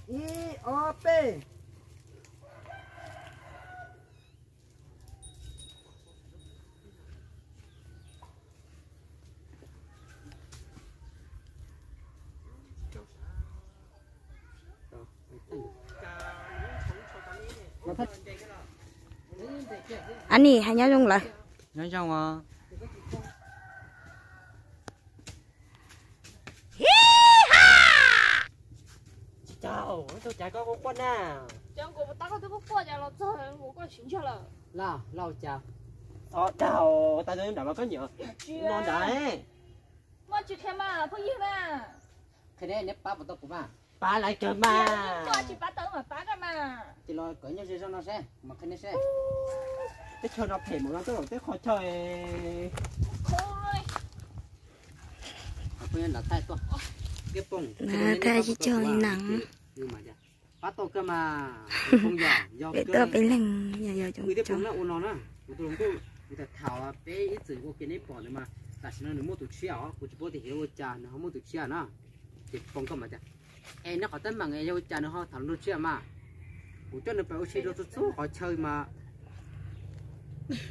I-O-P. Anh này hay nhớ luôn lại. Nhớ xong à. Chào, tôi chả có con nào. Chẳng có tao có thứ qua nhà nó cho nó có xin cho là. Là, lâu chào. Chào, ta đến đã mà có nhiều. Non đấy. Mà chỉ thêm mà, không gì mà. Cái này nếp ba tôi cũng mà. Ba lại cơ mà. Mà chỉ ba tớ mà ba cái mà. Chỉ lo cởi nhau gì nó sẽ, mà cái này sẽ. Cái chơi nó thể một lần tôi tới khỏi chơi. Thôi. Bây giờ là tay tôi. Cái bông. Mà thay chỉ chơi nặng. Nhưng mà bắt tôi cơ mà. Không giỏi. Để tôi phải lần giờ trong trong nó ôn nó nè, tôi không có người ta thảo bé ít tuổi của cái này bỏ nữa mà, tại sao nó mua tụt xẻo, của chú bố thì hiểu cha nó không mua tụt xẻo nữa, thì phong cơ mà cha, em nó có tên bằng em hiểu cha nó họ thảo tụt xẻo mà, của cho nó phải ô xí đồ tụt số họ chơi mà,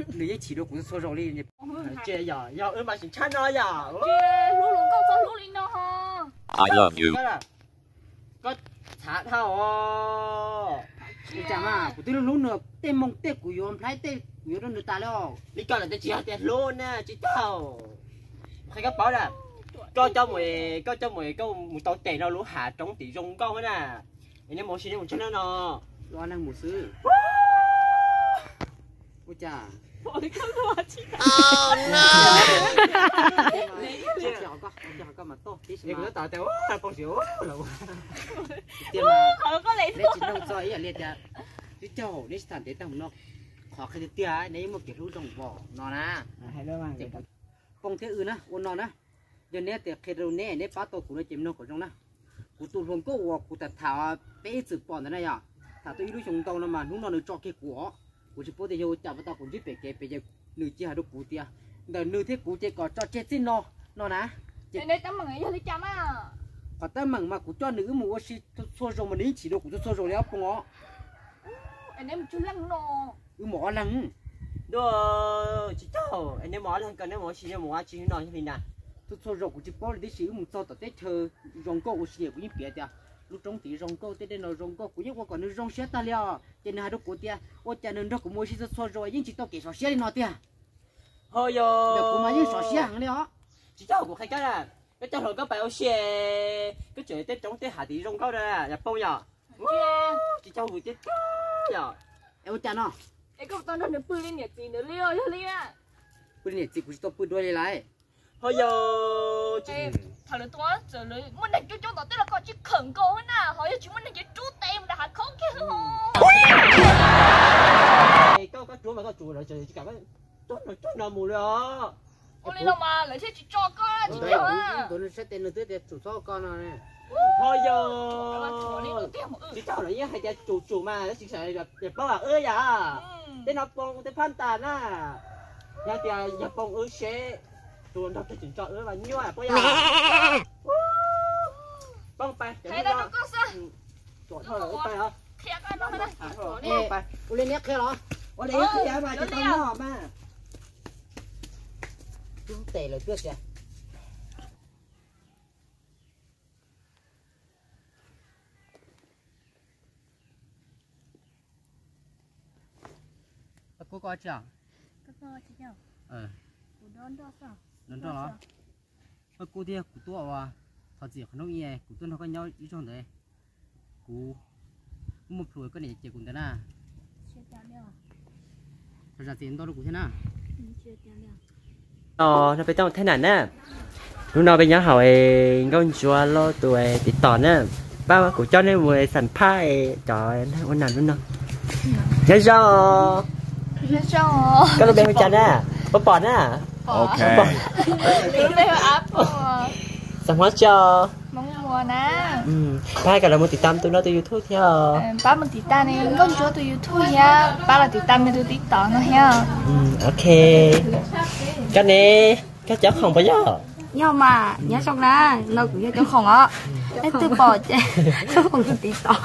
nếu như chỉ đồ cũng số rồi đi, chơi giờ mà chỉ chán nó giờ, chơi lú lú câu cho lú linh nó ha. I love you. có thả thao đi chả mà của tôi lúc nữa tên mông tên của yếm phải tên của yếm nó được ta đâu đi coi là tên chỉ tên luôn nè chỉ tao hay các bảo nè cho mày câu một tàu tiền nó lúa hạ trống tỷ rong câu nè anh em một xin một chân nó lo năng một xứ ôi chà Ôi không đùa chị. Oh no. Cho mà to tí xíu. Nó tao tao bao nhiêu là. Không có lấy lấy chín nông soi à liệt à. Chứ châu lấy sản để tao nó khó khăn tia ấy nếu mà kiểu rong vỏ nó na. Hay đó mà. Phong thế ư na, ôn nó na. Giờ nè thì khi đầu nè nè bắt tao cũng nó chìm nó của trong na. Của tụi phong có hoặc của thảo bé sự bỏ này à. Thảo tôi yêu chúng tao nó mà lúc nó được cho cái của chú bố thì yêu chào với tao cũng biết về cái bây giờ nữ chia hai đứa cụ tia. Đời nữ thế cụ chơi có cho chết xin nó ná. Đây tấm bằng ấy cho lấy chăm à. Còn tấm bằng mà cụ cho nữ mua xí xô rồi mà ní chỉ đâu cụ cho xô rồi đấy không ngó. Anh em chú lăng nó. Mỏ lăng. Đó chỉ cho anh em mỏ lăng cần em mỏ xí em mỏ chỉ nói cho mình nè. Xô rồi cụ chỉ bố đi xí một xô tết thơ rong cô của xí cũng biết à. Lúc trong tí rong cô tết nó rong cô cũng như còn nó rong xé ta liao. Trên hai đứa cụ tia, ô cha nên đó cũng mua xí xô rồi nhưng chỉ tao kể xó xé đi nó tia. Thôi yo. Được cũng mà những xó xé hàng đấy ó. Chỉ cho của khai cái à. Cái cho rồi các bạn xe cái chuyện tết trong tết hạ tí rong câu đây à, nhập bao giờ? Chỉ cho buổi tết giờ. Em cha nó. Em có tao nó bự lên nhiệt gì nữa liêu cho liêu. Bự nhiệt gì cũng chỉ tao bự đuôi lại. Thôi giờ. Thằng nó toán giờ nó muốn đánh cho tao tức là con chỉ khẩn cô hết nè, hỏi chúng mình đánh cho chú tem đã hạt khó kia không? Câu các chú mà các chú rồi trời chỉ cả cái chút nào mù rồi. Ôi lên đâu mà lấy thế chỉ cho con chỉ cho à. Tôi nó sẽ tên nó tới để chủ số con này. Thôi giờ. Chỉ cho nó nhé hay là chủ mà nó chỉ sợ là bao à ơi à. Tên nó bông tên phan tàn à. Nhà thì nhà bông ơi sẽ tôi nó cái chuyện cho ơi và nhiêu à bao à. Bông bay. Thế nó có sao? Thôi rồi bay hả? Khẽ cái nó đây. Thôi bay. Ôi lên nhét kia đó. Ôi đấy cái mà chỉ tao nó mà. Chúng tệ lời trước kìa. Cô coi chưa? Cô coi chưa? Cô đón đó sao? Đón đó hả? Cô tia cô tua à? Thật gì không nói gì? Cô tua nó có nhau ý trong đấy. Cô một tuổi có này chỉ cũng thế nào? Chưa chán đâu. Thật ra tiền đâu được cũng thế nào? Chưa chán đâu. Nó phải trong thế nào nè? Lúc nào bây giờ hỏi con chùa lo tuổi thì tỏ nè. Ba của cho nên vừa sản phai trời ơi nào luôn đâu. Nhớ sao? Nhớ sao? Cái lúc bên bên chân nè, bỏ nè. Ok. Lúc đây là áp. Xong hết cho. Mong mùa nè. Ba cả là một tỷ tam tôi nói tôi YouTube theo. Ba một tỷ tam này con chúa tôi YouTube nha. Ba là tỷ tam này tôi tí tỏ nó nha. Ok. Cái này các cháu không bao giờ. nhưng mà nhớ xong là nó cũng cho không á lấy từ bỏ chơi cho không được tiền tỏ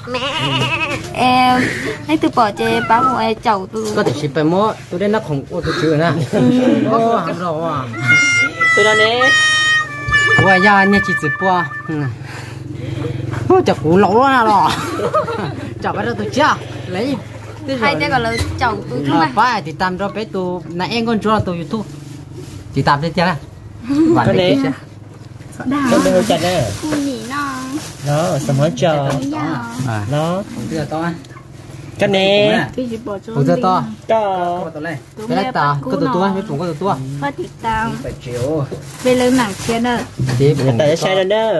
em lấy từ bỏ chơi bán một ai chầu tôi có thể shipไปหมดtôi đến nó không có tôi chưa nè ô hàng rồi à tôi nói nè ủa ya nhà chị chụp qua chả cú lỗ nào rồi chả bắt được tôi chưa lấy hay thế còn là chầu tôi không mà phải thì tạm cho bé tôi nãy em con cho tôi YouTube chỉ tạm thế chưa nè cái này Cái bên chặt nè. cô nhỉ Nó xong hết chờ. Nó. bây giờ to anh Cái này. bây giờ to Cho. to lên cái này to cái tụi tôi mấy phụng cái tụi tôi phát thịt tao phải chiều về lớn nặng kia nữa thì Người ta sẽ ra đó.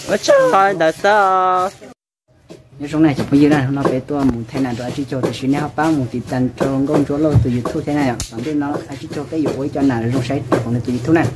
Ôi trời, đã sao? những số này chụp bây giờ này nó bé tôi muốn thế này rồi chỉ cho từ xíu nữa bao một tí tàn cho con chỗ lâu từ YouTube thế này ạ còn bên nó chỉ cho cái dụ cho nào rồi sẽ còn từ YouTube này